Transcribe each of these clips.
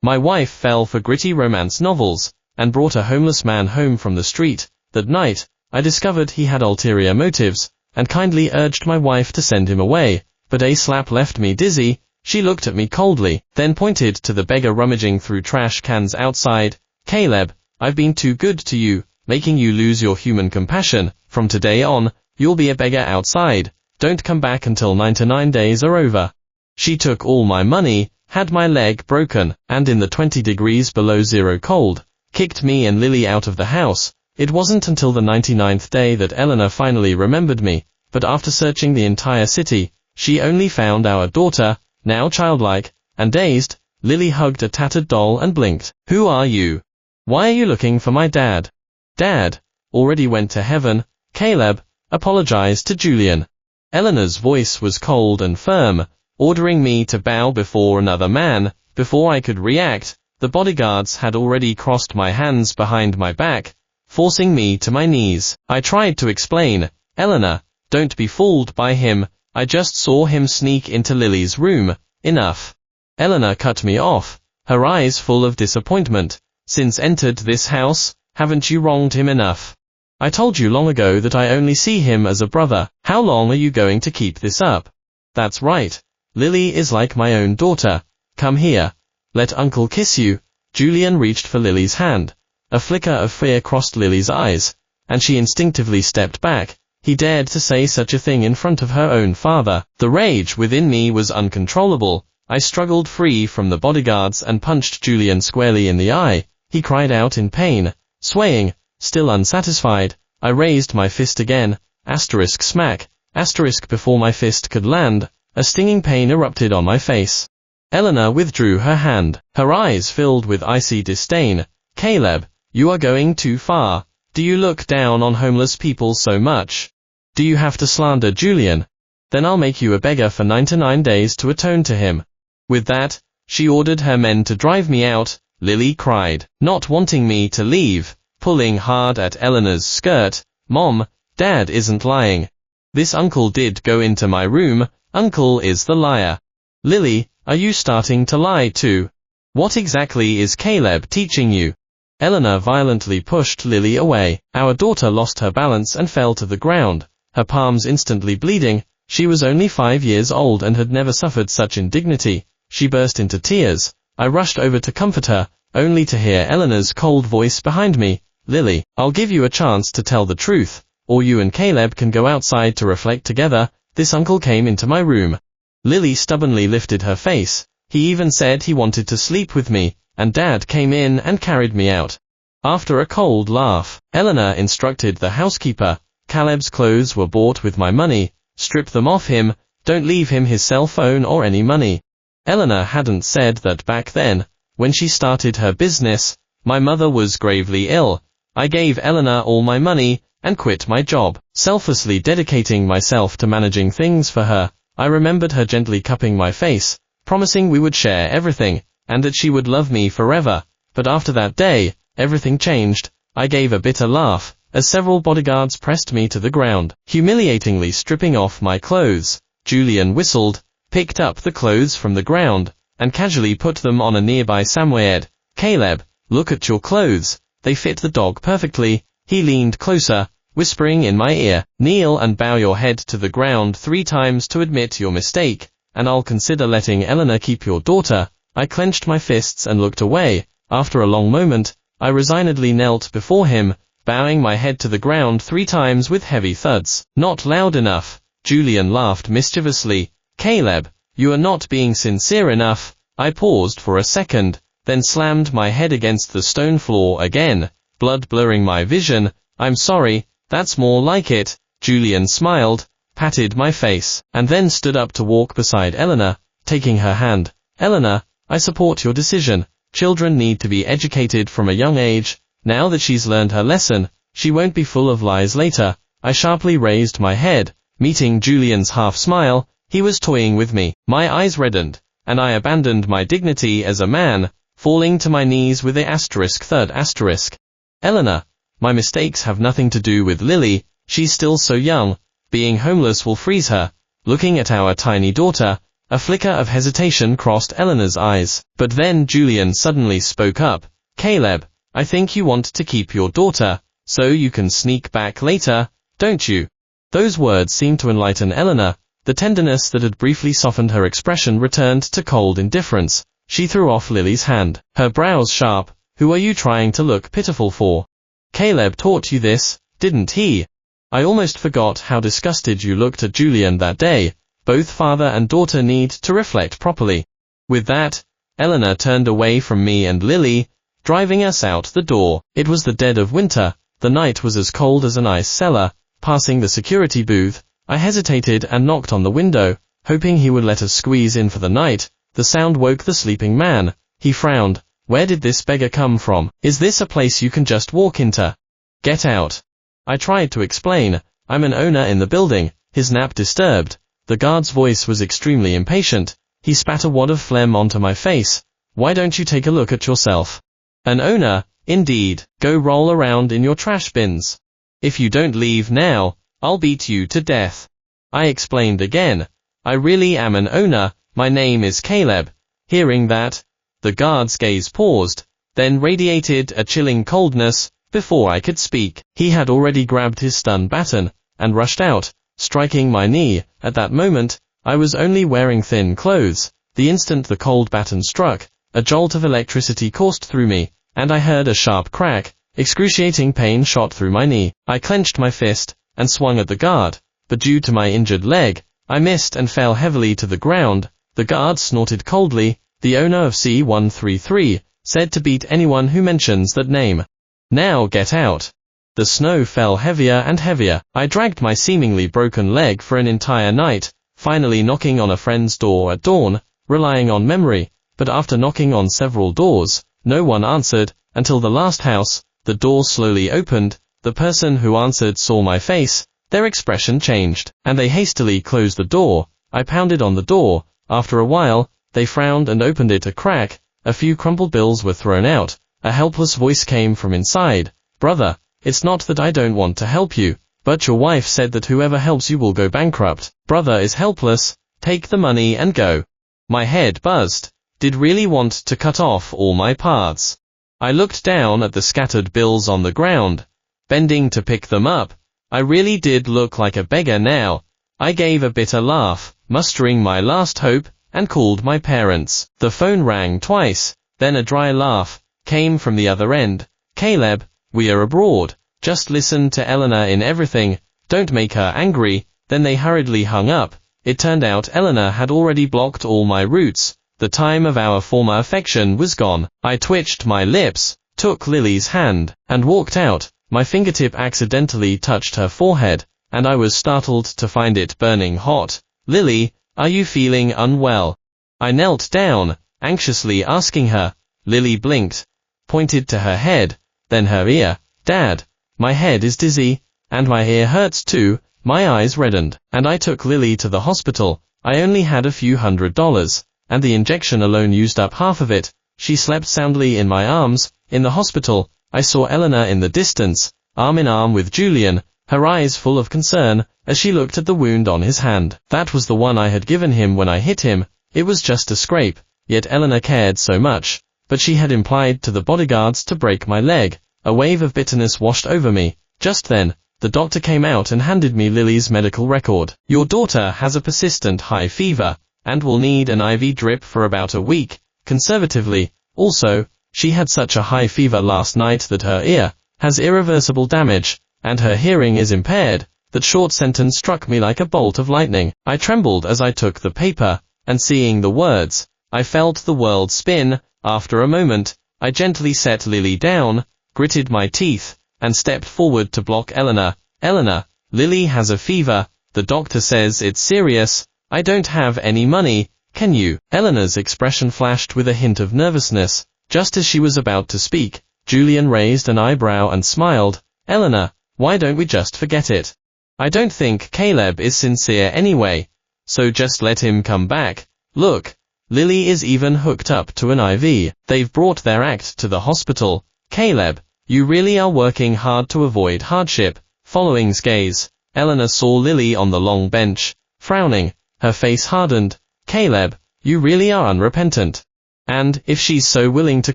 My wife fell for gritty romance novels, and brought a homeless man home from the street. That night, I discovered he had ulterior motives, and kindly urged my wife to send him away, but a slap left me dizzy. She looked at me coldly, then pointed to the beggar rummaging through trash cans outside. Caleb, I've been too good to you, making you lose your human compassion. From today on, you'll be a beggar outside. Don't come back until 99 days are over. She took all my money, had my leg broken, and in the 20 degrees below zero cold, kicked me and Lily out of the house. It wasn't until the 99th day that Eleanor finally remembered me, but after searching the entire city, she only found our daughter. Now childlike and dazed, Lily hugged a tattered doll and blinked. Who are you? Why are you looking for my dad? Dad already went to heaven. Caleb apologized to Julian. Eleanor's voice was cold and firm, ordering me to bow before another man. Before I could react, the bodyguards had already crossed my hands behind my back, forcing me to my knees. I tried to explain. Eleanor, don't be fooled by him. I just saw him sneak into Lily's room. Enough. Eleanor cut me off, her eyes full of disappointment. Since entered this house, haven't you wronged him enough? I told you long ago that I only see him as a brother. How long are you going to keep this up? That's right. Lily is like my own daughter. Come here. Let Uncle kiss you. Julian reached for Lily's hand. A flicker of fear crossed Lily's eyes, and she instinctively stepped back. He dared to say such a thing in front of her own father. The rage within me was uncontrollable. I struggled free from the bodyguards and punched Julian squarely in the eye. He cried out in pain. Swaying, still unsatisfied, I raised my fist again. Asterisk smack. Asterisk before my fist could land, a stinging pain erupted on my face. Eleanor withdrew her hand, her eyes filled with icy disdain. Caleb, you are going too far. Do you look down on homeless people so much? Do you have to slander Julian? Then I'll make you a beggar for 99 days to atone to him. With that, she ordered her men to drive me out. Lily cried, not wanting me to leave, pulling hard at Eleanor's skirt. Mom, Dad isn't lying. This uncle did go into my room. Uncle is the liar. Lily, are you starting to lie too? What exactly is Caleb teaching you? Eleanor violently pushed Lily away. Our daughter lost her balance and fell to the ground, her palms instantly bleeding. She was only 5 years old and had never suffered such indignity. She burst into tears. I rushed over to comfort her, only to hear Eleanor's cold voice behind me. Lily, I'll give you a chance to tell the truth, or you and Caleb can go outside to reflect together. This uncle came into my room. Lily stubbornly lifted her face. He even said he wanted to sleep with me, and Dad came in and carried me out. After a cold laugh, Eleanor instructed the housekeeper. Caleb's clothes were bought with my money. Strip them off him. Don't leave him his cell phone or any money. Eleanor hadn't said that back then, when she started her business, my mother was gravely ill. I gave Eleanor all my money and quit my job, selflessly dedicating myself to managing things for her. I remembered her gently cupping my face, promising we would share everything, and that she would love me forever. But after that day, everything changed. I gave a bitter laugh, as several bodyguards pressed me to the ground, humiliatingly stripping off my clothes. Julian whistled, picked up the clothes from the ground, and casually put them on a nearby samoyed. Caleb, look at your clothes. They fit the dog perfectly. He leaned closer, whispering in my ear, kneel and bow your head to the ground 3 times to admit your mistake, and I'll consider letting Eleanor keep your daughter. I clenched my fists and looked away. After a long moment, I resignedly knelt before him, bowing my head to the ground 3 times with heavy thuds. Not loud enough. Julian laughed mischievously. Caleb, you are not being sincere enough. I paused for a second, then slammed my head against the stone floor again, blood blurring my vision. I'm sorry, that's more like it. Julian smiled, patted my face, and then stood up to walk beside Eleanor, taking her hand. Eleanor, I support your decision. Children need to be educated from a young age. Now that she's learned her lesson, she won't be full of lies later. I sharply raised my head, meeting Julian's half smile. He was toying with me. My eyes reddened, and I abandoned my dignity as a man, falling to my knees with the third asterisk. Eleanor, my mistakes have nothing to do with Lily. She's still so young. Being homeless will freeze her. Looking at our tiny daughter, A flicker of hesitation crossed Eleanor's eyes, but then Julian suddenly spoke up. Caleb, I think you want to keep your daughter, so you can sneak back later, don't you? Those words seemed to enlighten Eleanor. The tenderness that had briefly softened her expression returned to cold indifference. She threw off Lily's hand, her brows sharp. Who are you trying to look pitiful for? Caleb taught you this, didn't he? I almost forgot how disgusted you looked at Julian that day. Both father and daughter need to reflect properly. With that, Eleanor turned away from me and Lily, driving us out the door. It was the dead of winter. The night was as cold as an ice cellar. Passing the security booth, I hesitated and knocked on the window, hoping he would let us squeeze in for the night. The sound woke the sleeping man. He frowned. Where did this beggar come from? Is this a place you can just walk into? Get out. I tried to explain. I'm an owner in the building. His nap disturbed. The guard's voice was extremely impatient. He spat a wad of phlegm onto my face. Why don't you take a look at yourself? An owner, indeed. Go roll around in your trash bins. If you don't leave now, I'll beat you to death. I explained again. I really am an owner. My name is Caleb. Hearing that, the guard's gaze paused, then radiated a chilling coldness. Before I could speak, he had already grabbed his stun baton and rushed out, striking my knee. At that moment, I was only wearing thin clothes. The instant the cold baton struck, a jolt of electricity coursed through me, and I heard a sharp crack. Excruciating pain shot through my knee. I clenched my fist and swung at the guard, but due to my injured leg, I missed and fell heavily to the ground. The guard snorted coldly. The owner of C-133 said to beat anyone who mentions that name. Now get out. The snow fell heavier and heavier. I dragged my seemingly broken leg for an entire night, finally knocking on a friend's door at dawn, relying on memory, but after knocking on several doors, no one answered, until the last house. The door slowly opened. The person who answered saw my face. Their expression changed, and they hastily closed the door. I pounded on the door. After a while, they frowned and opened it a crack. A few crumpled bills were thrown out. A helpless voice came from inside. Brother, it's not that I don't want to help you, but your wife said that whoever helps you will go bankrupt. Brother is helpless. Take the money and go. My head buzzed. Did really want to cut off all my parts. I looked down at the scattered bills on the ground, bending to pick them up. I really did look like a beggar now. I gave a bitter laugh, mustering my last hope, and called my parents. The phone rang twice, then a dry laugh came from the other end. Caleb, we are abroad. Just listen to Eleanor in everything. Don't make her angry. Then they hurriedly hung up. It turned out Eleanor had already blocked all my routes. The time of our former affection was gone. I twitched my lips, took Lily's hand, and walked out. My fingertip accidentally touched her forehead, and I was startled to find it burning hot. Lily, are you feeling unwell? I knelt down, anxiously asking her. Lily blinked, pointed to her head, then her ear. Dad, my head is dizzy, and my ear hurts too. My eyes reddened, and I took Lily to the hospital. I only had a few $100. And the injection alone used up half of it. She slept soundly in my arms. In the hospital, I saw Eleanor in the distance, arm in arm with Julian, her eyes full of concern, as she looked at the wound on his hand. That was the one I had given him when I hit him. It was just a scrape, yet Eleanor cared so much. But she had implied to the bodyguards to break my leg. A wave of bitterness washed over me. Just then, the doctor came out and handed me Lily's medical record. Your daughter has a persistent high fever, and will need an IV drip for about a week, conservatively. Also, she had such a high fever last night that her ear has irreversible damage, and her hearing is impaired. That short sentence struck me like a bolt of lightning. I trembled as I took the paper, and seeing the words, I felt the world spin. After a moment, I gently set Lily down, gritted my teeth, and stepped forward to block Eleanor. Eleanor, Lily has a fever. The doctor says it's serious. I don't have any money. Can you? Eleanor's expression flashed with a hint of nervousness. Just as she was about to speak, Julian raised an eyebrow and smiled. Eleanor, why don't we just forget it? I don't think Caleb is sincere anyway, so just let him come back. Look, Lily is even hooked up to an IV. They've brought their act to the hospital. Caleb, you really are working hard to avoid hardship. Following's gaze, Eleanor saw Lily on the long bench, frowning. Her face hardened. Caleb, you really are unrepentant. And, if she's so willing to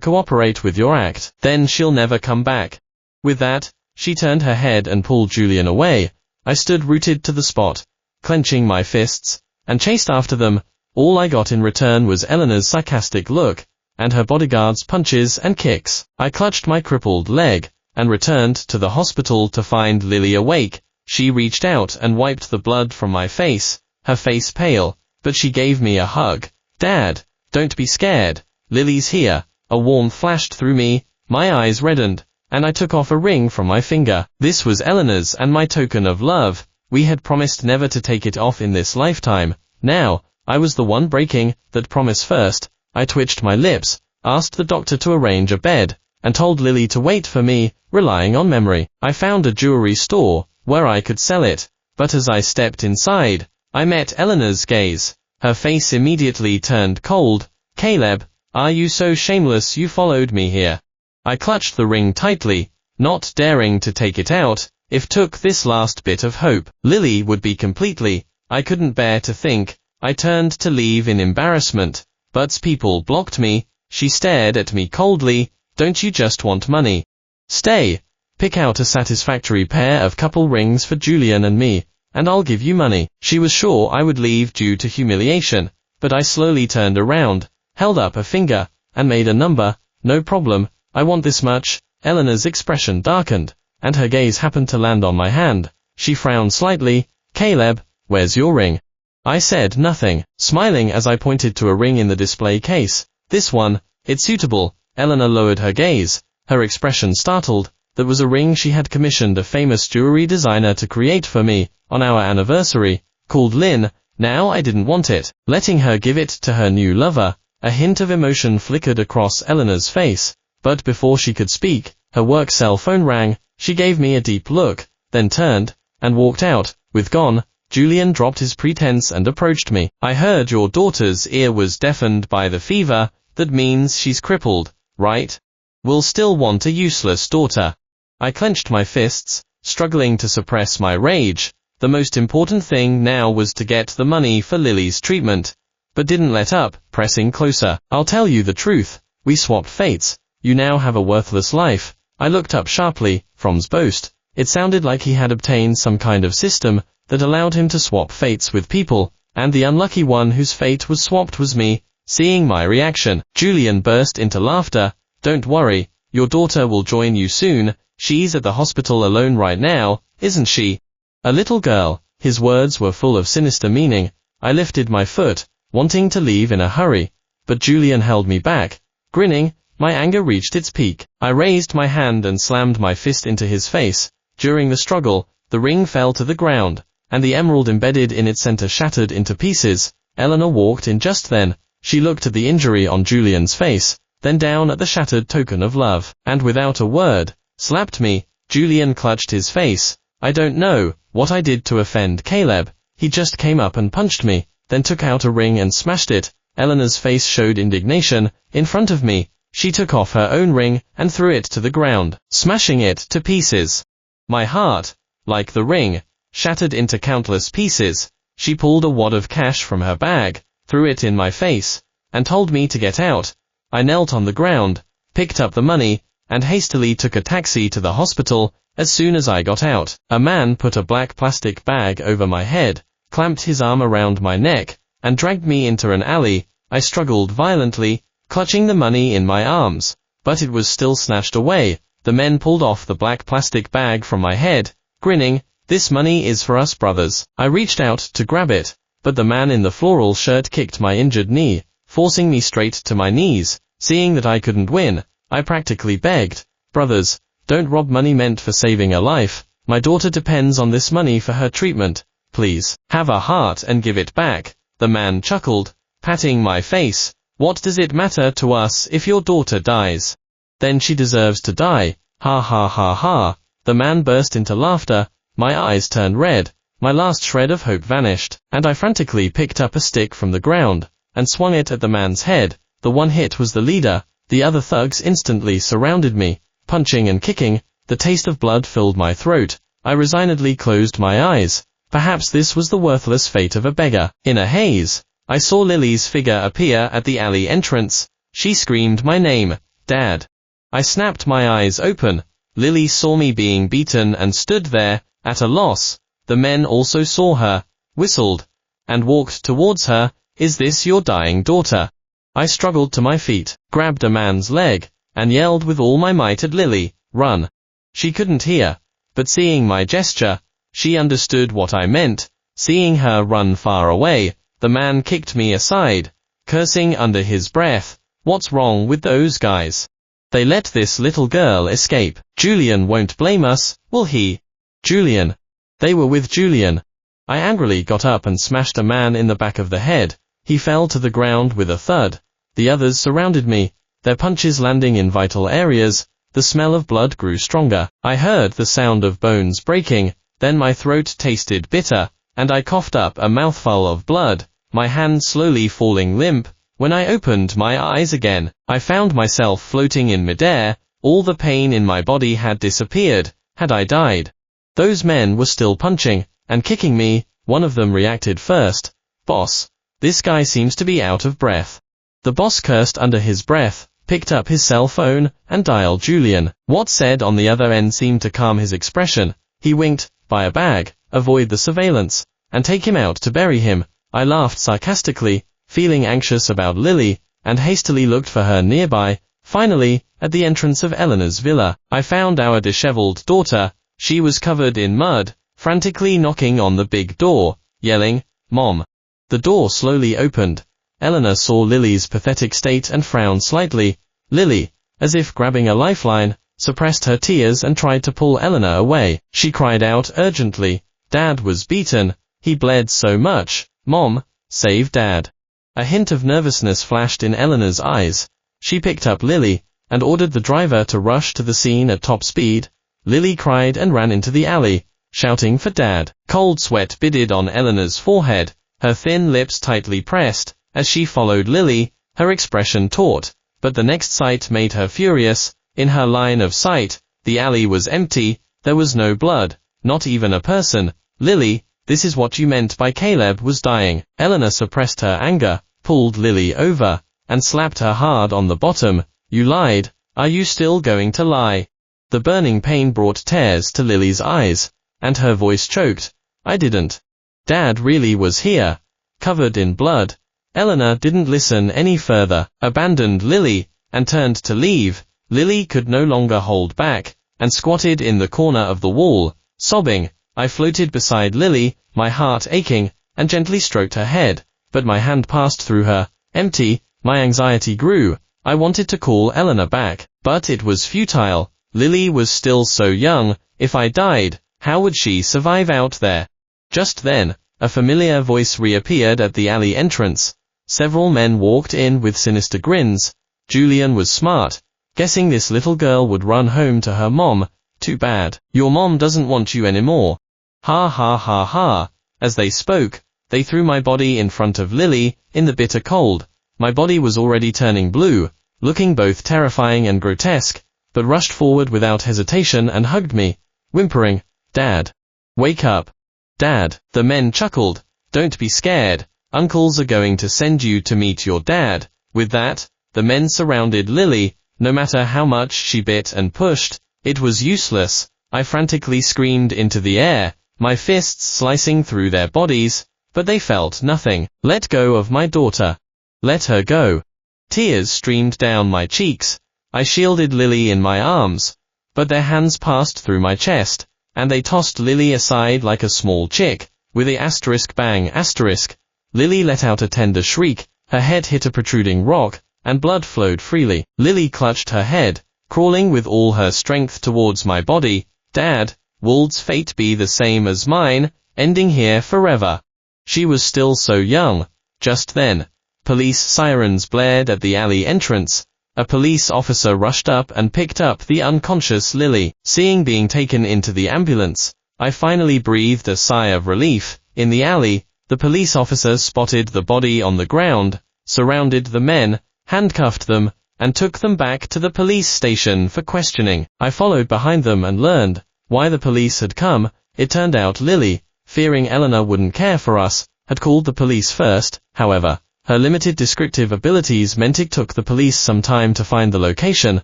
cooperate with your act, then she'll never come back. With that, she turned her head and pulled Julian away. I stood rooted to the spot, clenching my fists, and chased after them. All I got in return was Eleanor's sarcastic look, and her bodyguard's punches and kicks. I clutched my crippled leg, and returned to the hospital to find Lily awake. She reached out and wiped the blood from my face, her face pale, but she gave me a hug. Dad, don't be scared. Lily's here. A warmth flashed through me, my eyes reddened, and I took off a ring from my finger. This was Eleanor's and my token of love. We had promised never to take it off in this lifetime. Now, I was the one breaking that promise first. I twitched my lips, asked the doctor to arrange a bed, and told Lily to wait for me, relying on memory. I found a jewelry store, where I could sell it, but as I stepped inside, I met Eleanor's gaze. Her face immediately turned cold. Caleb, are you so shameless you followed me here? I clutched the ring tightly, not daring to take it out, if took this last bit of hope. Lily would be completely. I couldn't bear to think. I turned to leave in embarrassment, but people blocked me. She stared at me coldly. Don't you just want money? Stay. Pick out a satisfactory pair of couple rings for Julian and me, and I'll give you money. She was sure I would leave due to humiliation, but I slowly turned around, held up a finger, and made a number. No problem, I want this much. Eleanor's expression darkened, and her gaze happened to land on my hand. She frowned slightly. Caleb, where's your ring? I said nothing, smiling as I pointed to a ring in the display case. This one, it's suitable. Eleanor lowered her gaze, her expression startled. That was a ring she had commissioned a famous jewelry designer to create for me, on our anniversary, called Lynn. Now I didn't want it. Letting her give it to her new lover. A hint of emotion flickered across Eleanor's face, but before she could speak, her work cell phone rang. She gave me a deep look, then turned, and walked out. With gone, Julian dropped his pretense and approached me. I heard your daughter's ear was deafened by the fever. That means she's crippled, right? We'll still want a useless daughter. I clenched my fists, struggling to suppress my rage. The most important thing now was to get the money for Lily's treatment, but didn't let up, pressing closer. I'll tell you the truth. We swapped fates. You now have a worthless life. I looked up sharply. From's boast. It sounded like he had obtained some kind of system that allowed him to swap fates with people, and the unlucky one whose fate was swapped was me. Seeing my reaction, Julian burst into laughter. Don't worry, your daughter will join you soon. She's at the hospital alone right now, isn't she? A little girl. His words were full of sinister meaning. I lifted my foot, wanting to leave in a hurry, but Julian held me back. Grinning, my anger reached its peak. I raised my hand and slammed my fist into his face. During the struggle, the ring fell to the ground, and the emerald embedded in its center shattered into pieces. Eleanor walked in just then. She looked at the injury on Julian's face, then down at the shattered token of love, and without a word, slapped me. Julian clutched his face. I don't know what I did to offend Caleb. He just came up and punched me, then took out a ring and smashed it. Eleanor's face showed indignation. In front of me, she took off her own ring and threw it to the ground, smashing it to pieces. My heart, like the ring, shattered into countless pieces. She pulled a wad of cash from her bag, threw it in my face, and told me to get out. I knelt on the ground, picked up the money, and hastily took a taxi to the hospital. As soon as I got out, a man put a black plastic bag over my head, clamped his arm around my neck, and dragged me into an alley. I struggled violently, clutching the money in my arms, but it was still snatched away. The men pulled off the black plastic bag from my head, grinning. This money is for us, brothers. I reached out to grab it, but the man in the floral shirt kicked my injured knee, forcing me straight to my knees. Seeing that I couldn't win, I practically begged, brothers, don't rob money meant for saving a life. My daughter depends on this money for her treatment. Please, have a heart and give it back. The man chuckled, patting my face. What does it matter to us if your daughter dies? Then she deserves to die. Ha ha ha ha. The man burst into laughter. My eyes turned red. My last shred of hope vanished, and I frantically picked up a stick from the ground, and swung it at the man's head. The one hit was the leader. The other thugs instantly surrounded me, punching and kicking. The taste of blood filled my throat. I resignedly closed my eyes. Perhaps this was the worthless fate of a beggar. In a haze, I saw Lily's figure appear at the alley entrance. She screamed my name, Dad. I snapped my eyes open. Lily saw me being beaten and stood there, at a loss. The men also saw her, whistled, and walked towards her. Is this your dying daughter? I struggled to my feet, grabbed a man's leg, and yelled with all my might at Lily, run. She couldn't hear, but seeing my gesture, she understood what I meant. Seeing her run far away, the man kicked me aside, cursing under his breath. What's wrong with those guys? They let this little girl escape. Julian won't blame us, will he? Julian. They were with Julian. I angrily got up and smashed a man in the back of the head. He fell to the ground with a thud. The others surrounded me, their punches landing in vital areas. The smell of blood grew stronger. I heard the sound of bones breaking, then my throat tasted bitter, and I coughed up a mouthful of blood, my hand slowly falling limp. When I opened my eyes again, I found myself floating in midair. All the pain in my body had disappeared. Had I died? Those men were still punching and kicking me. One of them reacted first. Boss, this guy seems to be out of breath. The boss cursed under his breath, picked up his cell phone, and dialed Julian. What said on the other end seemed to calm his expression. He winked, buy a bag, avoid the surveillance, and take him out to bury him. I laughed sarcastically, feeling anxious about Lily, and hastily looked for her nearby. Finally, at the entrance of Eleanor's villa, I found our disheveled daughter. She was covered in mud, frantically knocking on the big door, yelling, Mom. The door slowly opened. Eleanor saw Lily's pathetic state and frowned slightly. Lily, as if grabbing a lifeline, suppressed her tears and tried to pull Eleanor away. She cried out urgently. Dad was beaten. He bled so much. Mom, save Dad. A hint of nervousness flashed in Eleanor's eyes. She picked up Lily, and ordered the driver to rush to the scene at top speed. Lily cried and ran into the alley, shouting for Dad. Cold sweat beaded on Eleanor's forehead, her thin lips tightly pressed. As she followed Lily, her expression taut, but the next sight made her furious. In her line of sight, the alley was empty. There was no blood, not even a person. Lily, this is what you meant by Caleb was dying. Eleanor suppressed her anger, pulled Lily over, and slapped her hard on the bottom. You lied. Are you still going to lie? The burning pain brought tears to Lily's eyes, and her voice choked. I didn't. Dad really was here, covered in blood. Eleanor didn't listen any further, abandoned Lily, and turned to leave. Lily could no longer hold back, and squatted in the corner of the wall, sobbing. I floated beside Lily, my heart aching, and gently stroked her head, but my hand passed through her, empty. My anxiety grew. I wanted to call Eleanor back, but it was futile. Lily was still so young. If I died, how would she survive out there? Just then, a familiar voice reappeared at the alley entrance. Several men walked in with sinister grins. Julian was smart, guessing this little girl would run home to her mom. Too bad. Your mom doesn't want you anymore. Ha ha ha ha. As they spoke, they threw my body in front of Lily, in the bitter cold. My body was already turning blue, looking both terrifying and grotesque, but rushed forward without hesitation and hugged me, whimpering, Dad. Wake up. Dad. The men chuckled. Don't be scared. Uncles are going to send you to meet your dad. With that, the men surrounded Lily. No matter how much she bit and pushed, it was useless. I frantically screamed into the air, my fists slicing through their bodies, but they felt nothing. Let go of my daughter. Let her go. Tears streamed down my cheeks. I shielded Lily in my arms, but their hands passed through my chest, and they tossed Lily aside like a small chick. With a asterisk bang asterisk, Lily let out a tender shriek. Her head hit a protruding rock, and blood flowed freely. Lily clutched her head, crawling with all her strength towards my body. Dad, Wald's fate be the same as mine, ending here forever. She was still so young. Just then, police sirens blared at the alley entrance. A police officer rushed up and picked up the unconscious Lily. Seeing being taken into the ambulance, I finally breathed a sigh of relief. In the alley, the police officer spotted the body on the ground, surrounded the men, handcuffed them, and took them back to the police station for questioning. I followed behind them and learned why the police had come. It turned out Lily, fearing Eleanor wouldn't care for us, had called the police first. However, her limited descriptive abilities meant it took the police some time to find the location.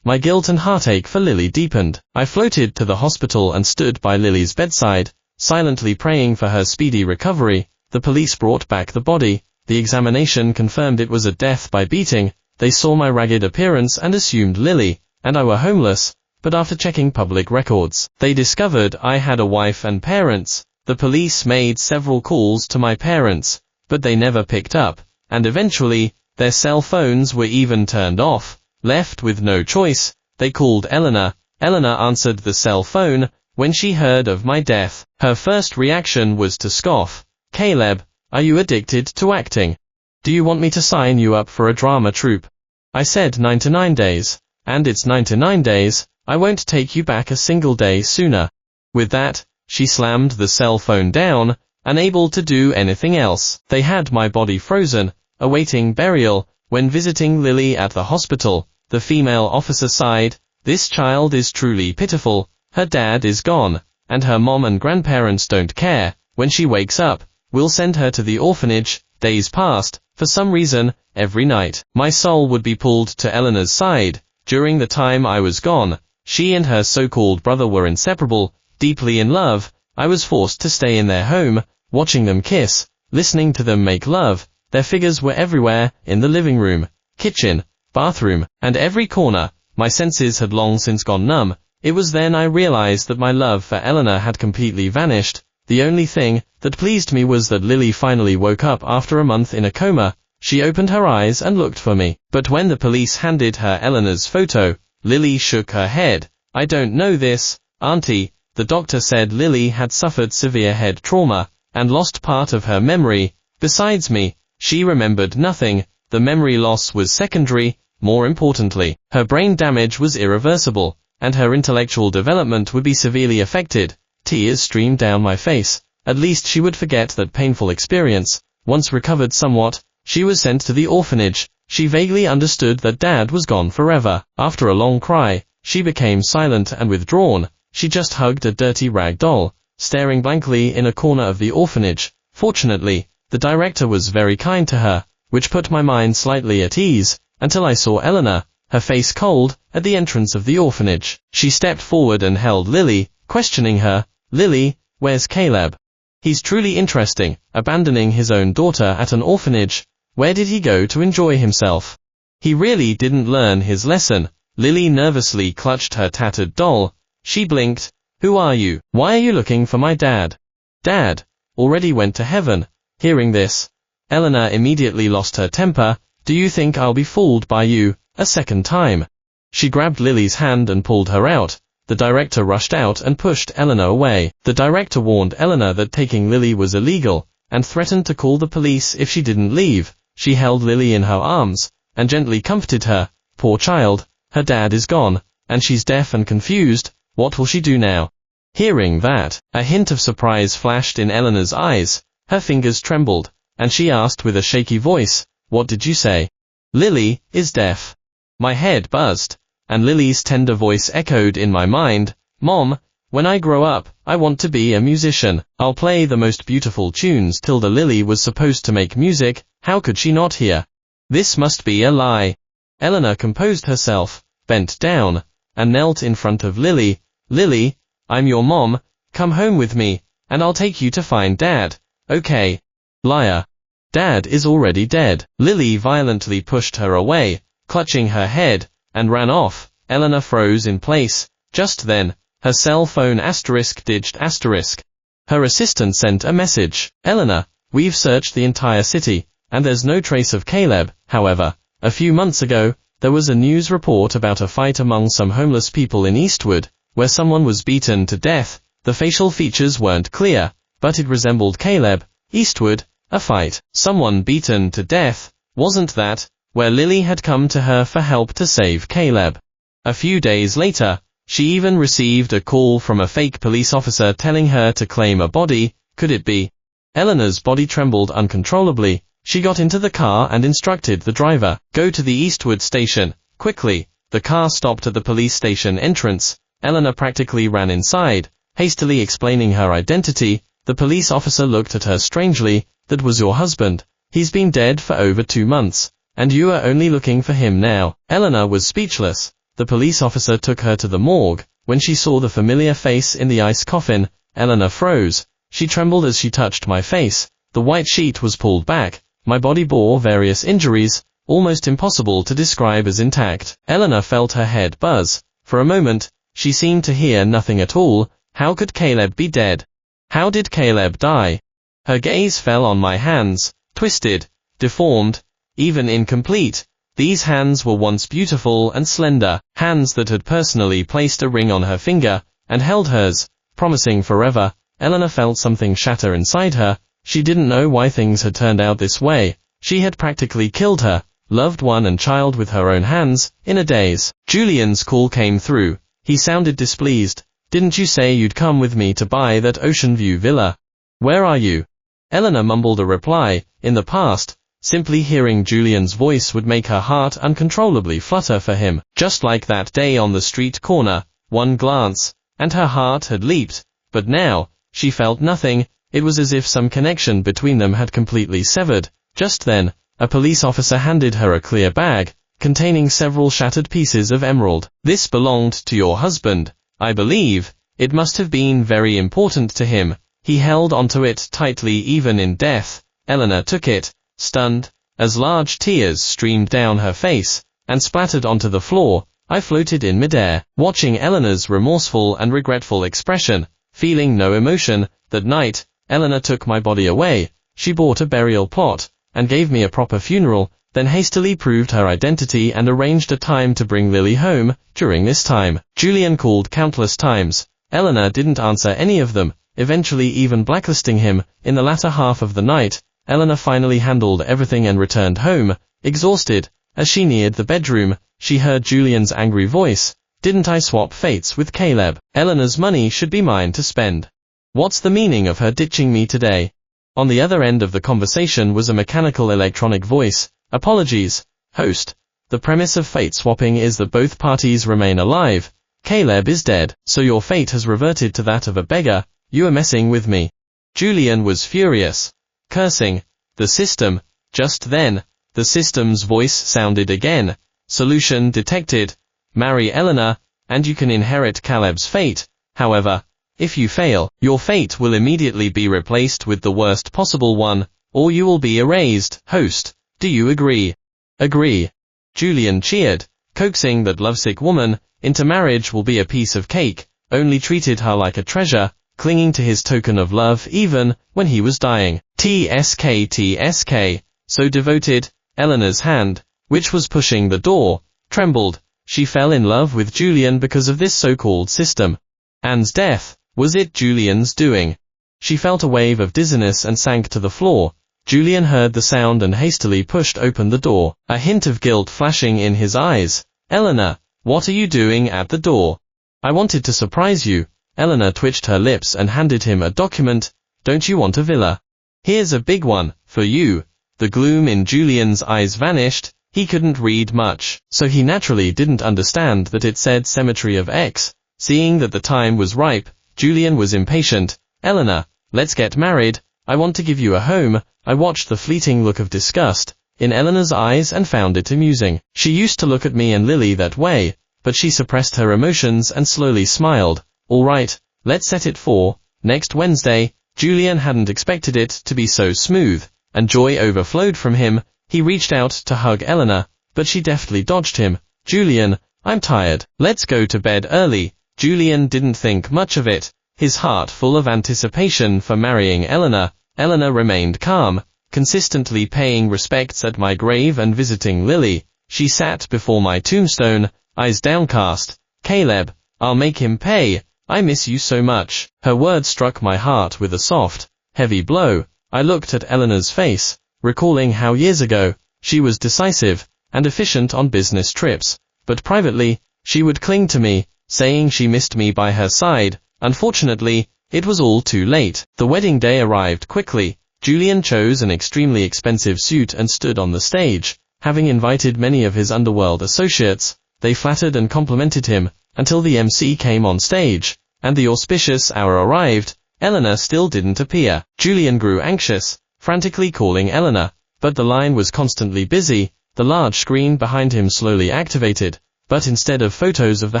My guilt and heartache for Lily deepened. I floated to the hospital and stood by Lily's bedside, silently praying for her speedy recovery. The police brought back the body. The examination confirmed it was a death by beating. They saw my ragged appearance and assumed Lily and I were homeless, but after checking public records, they discovered I had a wife and parents. The police made several calls to my parents, but they never picked up, and eventually, their cell phones were even turned off. Left with no choice, they called Eleanor. Eleanor answered the cell phone. When she heard of my death, her first reaction was to scoff. "Caleb, are you addicted to acting? Do you want me to sign you up for a drama troupe?" I said 99 days. And it's 99 days, I won't take you back a single day sooner. With that, she slammed the cell phone down, unable to do anything else. They had my body frozen, awaiting burial. When visiting Lily at the hospital, the female officer sighed, "This child is truly pitiful. Her dad is gone, and her mom and grandparents don't care. When she wakes up, we'll send her to the orphanage." Days passed. For some reason, every night, my soul would be pulled to Eleanor's side. During the time I was gone, she and her so-called brother were inseparable, deeply in love. I was forced to stay in their home, watching them kiss, listening to them make love. Their figures were everywhere, in the living room, kitchen, bathroom, and every corner. My senses had long since gone numb. It was then I realized that my love for Eleanor had completely vanished. The only thing that pleased me was that Lily finally woke up after a month in a coma. She opened her eyes and looked for me. But when the police handed her Eleanor's photo, Lily shook her head. "I don't know this, Auntie." The doctor said Lily had suffered severe head trauma and lost part of her memory. Besides me, she remembered nothing. The memory loss was secondary. More importantly, her brain damage was irreversible, and her intellectual development would be severely affected. Tears streamed down my face. At least she would forget that painful experience. Once recovered somewhat, she was sent to the orphanage. She vaguely understood that Dad was gone forever. After a long cry, she became silent and withdrawn. She just hugged a dirty rag doll, staring blankly in a corner of the orphanage. Fortunately, the director was very kind to her, which put my mind slightly at ease, until I saw Eleanor, her face cold, at the entrance of the orphanage. She stepped forward and held Lily, questioning her. "Lily, where's Caleb? He's truly interesting, abandoning his own daughter at an orphanage. Where did he go to enjoy himself? He really didn't learn his lesson." Lily nervously clutched her tattered doll. She blinked. "Who are you? Why are you looking for my dad?" "Dad already went to heaven." Hearing this, Eleanor immediately lost her temper. "Do you think I'll be fooled by you a second time?" She grabbed Lily's hand and pulled her out. The director rushed out and pushed Eleanor away. The director warned Eleanor that taking Lily was illegal, and threatened to call the police if she didn't leave. She held Lily in her arms, and gently comforted her. "Poor child, her dad is gone, and she's deaf and confused. What will she do now?" Hearing that, a hint of surprise flashed in Eleanor's eyes. Her fingers trembled, and she asked with a shaky voice, "What did you say?" "Lily is deaf." My head buzzed, and Lily's tender voice echoed in my mind. "Mom, when I grow up, I want to be a musician. I'll play the most beautiful tunes." Lily was supposed to make music. How could she not hear? This must be a lie. Eleanor composed herself, bent down, and knelt in front of Lily. "Lily, I'm your mom. Come home with me, and I'll take you to find Dad. Okay?" "Liar. Dad is already dead." Lily violently pushed her away, clutching her head, and ran off. Eleanor froze in place. Just then, her cell phone *digit***. Her assistant sent a message. "Eleanor, we've searched the entire city, and there's no trace of Caleb." However, a few months ago, there was a news report about a fight among some homeless people in Eastwood, where someone was beaten to death. The facial features weren't clear, but it resembled Caleb. Eastwood, a fight, someone beaten to death. Wasn't that where Lily had come to her for help to save Caleb? A few days later, she even received a call from a fake police officer telling her to claim a body. Could it be? Eleanor's body trembled uncontrollably. She got into the car and instructed the driver, "Go to the Eastwood station, quickly." The car stopped at the police station entrance. Eleanor practically ran inside, hastily explaining her identity. The police officer looked at her strangely, That was your husband. He's been dead for over 2 months, and you are only looking for him now." Eleanor was speechless. The police officer took her to the morgue. When she saw the familiar face in the ice coffin, Eleanor froze. She trembled as she touched my face. The white sheet was pulled back. My body bore various injuries, almost impossible to describe as intact. Eleanor felt her head buzz. For a moment, she seemed to hear nothing at all. How could Caleb be dead? How did Caleb die? Her gaze fell on my hands, twisted, deformed, even incomplete. These hands were once beautiful and slender, hands that had personally placed a ring on her finger, and held hers, promising forever. Eleanor felt something shatter inside her. She didn't know why things had turned out this way. She had practically killed her loved one and child with her own hands, in a daze. Julian's call came through. He sounded displeased. "Didn't you say you'd come with me to buy that Ocean View villa? Where are you?" Eleanor mumbled a reply. In the past, simply hearing Julian's voice would make her heart uncontrollably flutter for him. Just like that day on the street corner, one glance, and her heart had leaped. But now, she felt nothing. It was as if some connection between them had completely severed. Just then, a police officer handed her a clear bag, containing several shattered pieces of emerald. "This belonged to your husband, I believe. It must have been very important to him. He held onto it tightly even in death." Eleanor took it, stunned, as large tears streamed down her face, and splattered onto the floor. I floated in midair, watching Eleanor's remorseful and regretful expression, feeling no emotion. That night, Eleanor took my body away. She bought a burial plot, and gave me a proper funeral, then hastily proved her identity and arranged a time to bring Lily home. During this time, Julian called countless times. Eleanor didn't answer any of them, eventually even blacklisting him. In the latter half of the night, Eleanor finally handled everything and returned home, exhausted. As she neared the bedroom, she heard Julian's angry voice. "Didn't I swap fates with Caleb? Eleanor's money should be mine to spend. What's the meaning of her ditching me today?" On the other end of the conversation was a mechanical electronic voice. "Apologies, host. The premise of fate swapping is that both parties remain alive. Caleb is dead, so your fate has reverted to that of a beggar. You are messing with me." Julian was furious, cursing the system. Just then, the system's voice sounded again. "Solution detected. Marry Eleanor, and you can inherit Caleb's fate. However, if you fail, your fate will immediately be replaced with the worst possible one, or you will be erased. Host, do you agree?" "Agree." Julian cheered, coaxing that lovesick woman into marriage will be a piece of cake, only treated her like a treasure, clinging to his token of love even when he was dying. TSK, so devoted. Eleanor's hand, which was pushing the door, trembled. She fell in love with Julian because of this so-called system. Anne's death, was it Julian's doing? She felt a wave of dizziness and sank to the floor. Julian heard the sound and hastily pushed open the door, a hint of guilt flashing in his eyes. "Eleanor, what are you doing at the door?" "I wanted to surprise you." Eleanor twitched her lips and handed him a document. "Don't you want a villa? Here's a big one, for you." The gloom in Julian's eyes vanished. He couldn't read much, so he naturally didn't understand that it said Cemetery of X. Seeing that the time was ripe, Julian was impatient. "Eleanor, let's get married. I want to give you a home." I watched the fleeting look of disgust in Eleanor's eyes and found it amusing. She used to look at me and Lily that way, but she suppressed her emotions and slowly smiled. "All right, let's set it for next Wednesday." Julian hadn't expected it to be so smooth, and joy overflowed from him. He reached out to hug Eleanor, but she deftly dodged him. "Julian, I'm tired. Let's go to bed early." Julian didn't think much of it, his heart full of anticipation for marrying Eleanor. Eleanor remained calm, consistently paying respects at my grave and visiting Lily. She sat before my tombstone, eyes downcast. "Caleb, I'll make him pay. I miss you so much." Her words struck my heart with a soft, heavy blow. I looked at Eleanor's face, recalling how years ago, she was decisive and efficient on business trips, but privately, she would cling to me, saying she missed me by her side. Unfortunately, it was all too late. The wedding day arrived quickly. Julian chose an extremely expensive suit and stood on the stage. Having invited many of his underworld associates, they flattered and complimented him, until the MC came on stage, and the auspicious hour arrived. Eleanor still didn't appear. Julian grew anxious. frantically calling Eleanor, but the line was constantly busy. The large screen behind him slowly activated, but instead of photos of the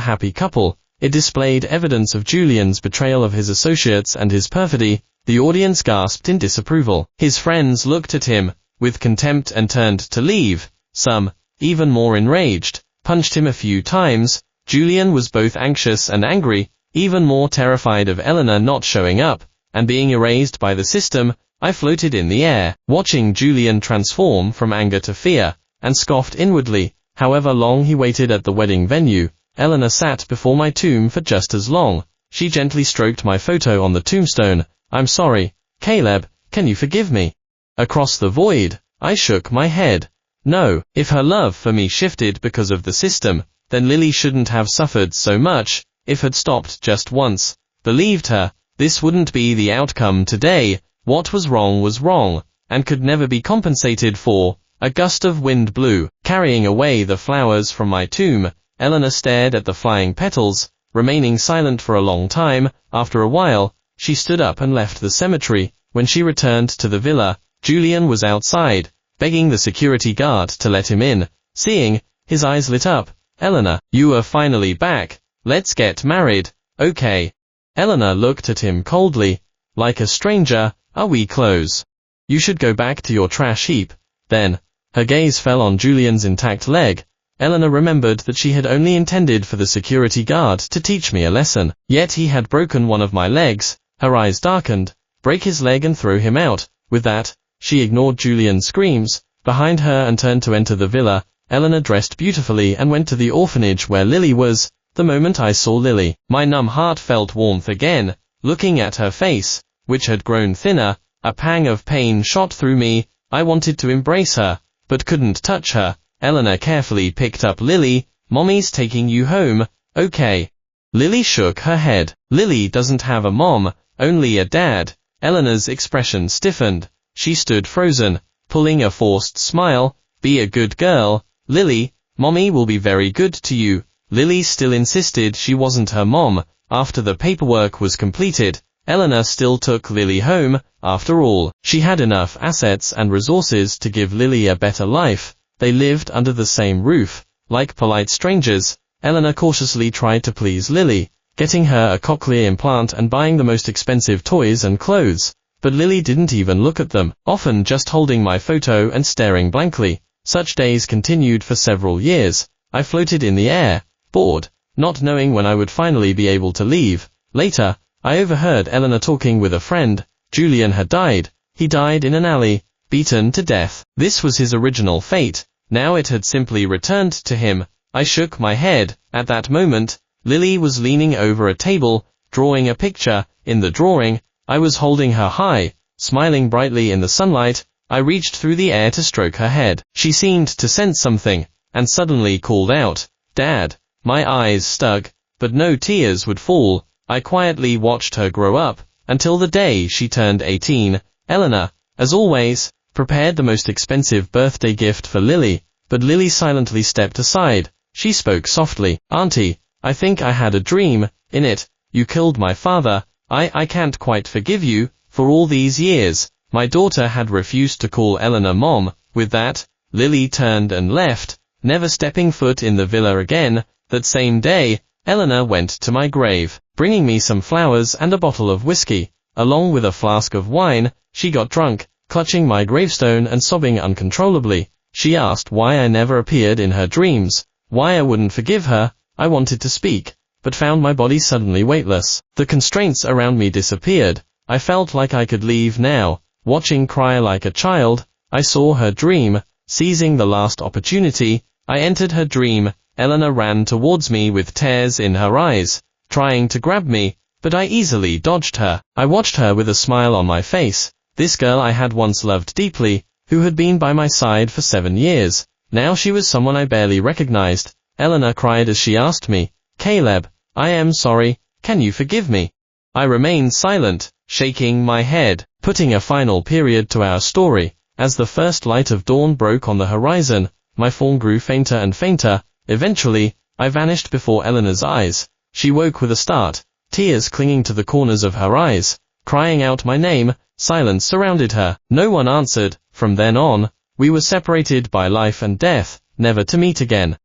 happy couple, it displayed evidence of Julian's betrayal of his associates and his perfidy. The audience gasped in disapproval. His friends looked at him with contempt and turned to leave. Some, even more enraged, punched him a few times. Julian was both anxious and angry, even more terrified of Eleanor not showing up and being erased by the system. I floated in the air, watching Julian transform from anger to fear, and scoffed inwardly. However long he waited at the wedding venue, Eleanor sat before my tomb for just as long. She gently stroked my photo on the tombstone. "I'm sorry, Caleb, can you forgive me?" Across the void, I shook my head. No, if her love for me shifted because of the system, then Lily shouldn't have suffered so much. If had stopped just once, believed her, this wouldn't be the outcome today. What was wrong, and could never be compensated for. A gust of wind blew, carrying away the flowers from my tomb. Eleanor stared at the flying petals, remaining silent for a long time. After a while, she stood up and left the cemetery. When she returned to the villa, Julian was outside, begging the security guard to let him in. Seeing, his eyes lit up. "Eleanor, you are finally back. Let's get married, okay?" Eleanor looked at him coldly, like a stranger. "Are we close? You should go back to your trash heap." Then, her gaze fell on Julian's intact leg. Eleanor remembered that she had only intended for the security guard to teach me a lesson, yet he had broken one of my legs. Her eyes darkened. Break his leg and throw him out. With that, she ignored Julian's screams behind her and turned to enter the villa. Eleanor dressed beautifully and went to the orphanage where Lily was. The moment I saw Lily, my numb heart felt warmth again. Looking at her face, which had grown thinner, a pang of pain shot through me. I wanted to embrace her, but couldn't touch her. Eleanor carefully picked up Lily. "Mommy's taking you home, okay?" Lily shook her head. "Lily doesn't have a mom, only a dad." Eleanor's expression stiffened. She stood frozen, pulling a forced smile. "Be a good girl, Lily. Mommy will be very good to you." Lily still insisted she wasn't her mom. After the paperwork was completed, Eleanor still took Lily home. After all, she had enough assets and resources to give Lily a better life. They lived under the same roof, like polite strangers. Eleanor cautiously tried to please Lily, getting her a cochlear implant and buying the most expensive toys and clothes. But Lily didn't even look at them, often just holding my photo and staring blankly. Such days continued for several years. I floated in the air, bored, not knowing when I would finally be able to leave. Later, I overheard Eleanor talking with a friend. Julian had died. He died in an alley, beaten to death. This was his original fate. Now it had simply returned to him. I shook my head. At that moment, Lily was leaning over a table, drawing a picture. In the drawing, I was holding her high, smiling brightly in the sunlight. I reached through the air to stroke her head. She seemed to sense something, and suddenly called out, "Dad." My eyes stuck, but no tears would fall. I quietly watched her grow up, until the day she turned 18. Eleanor, as always, prepared the most expensive birthday gift for Lily, but Lily silently stepped aside. She spoke softly. "Auntie, I think I had a dream. In it, you killed my father. I can't quite forgive you. For all these years, my daughter had refused to call Eleanor Mom." With that, Lily turned and left, never stepping foot in the villa again. That same day, Eleanor went to my grave, bringing me some flowers and a bottle of whiskey, along with a flask of wine. She got drunk, clutching my gravestone and sobbing uncontrollably. She asked why I never appeared in her dreams, why I wouldn't forgive her. I wanted to speak, but found my body suddenly weightless. The constraints around me disappeared. I felt like I could leave now. Watching cry like a child, I saw her dream. Seizing the last opportunity, I entered her dream. Eleanor ran towards me with tears in her eyes, trying to grab me, but I easily dodged her. I watched her with a smile on my face. This girl I had once loved deeply, who had been by my side for 7 years. Now she was someone I barely recognized. Eleanor cried as she asked me, "Caleb, I am sorry, can you forgive me?" I remained silent, shaking my head, putting a final period to our story. As the first light of dawn broke on the horizon, my form grew fainter and fainter. Eventually, I vanished before Eleanor's eyes. She woke with a start, tears clinging to the corners of her eyes, crying out my name. Silence surrounded her. No one answered. From then on, we were separated by life and death, never to meet again.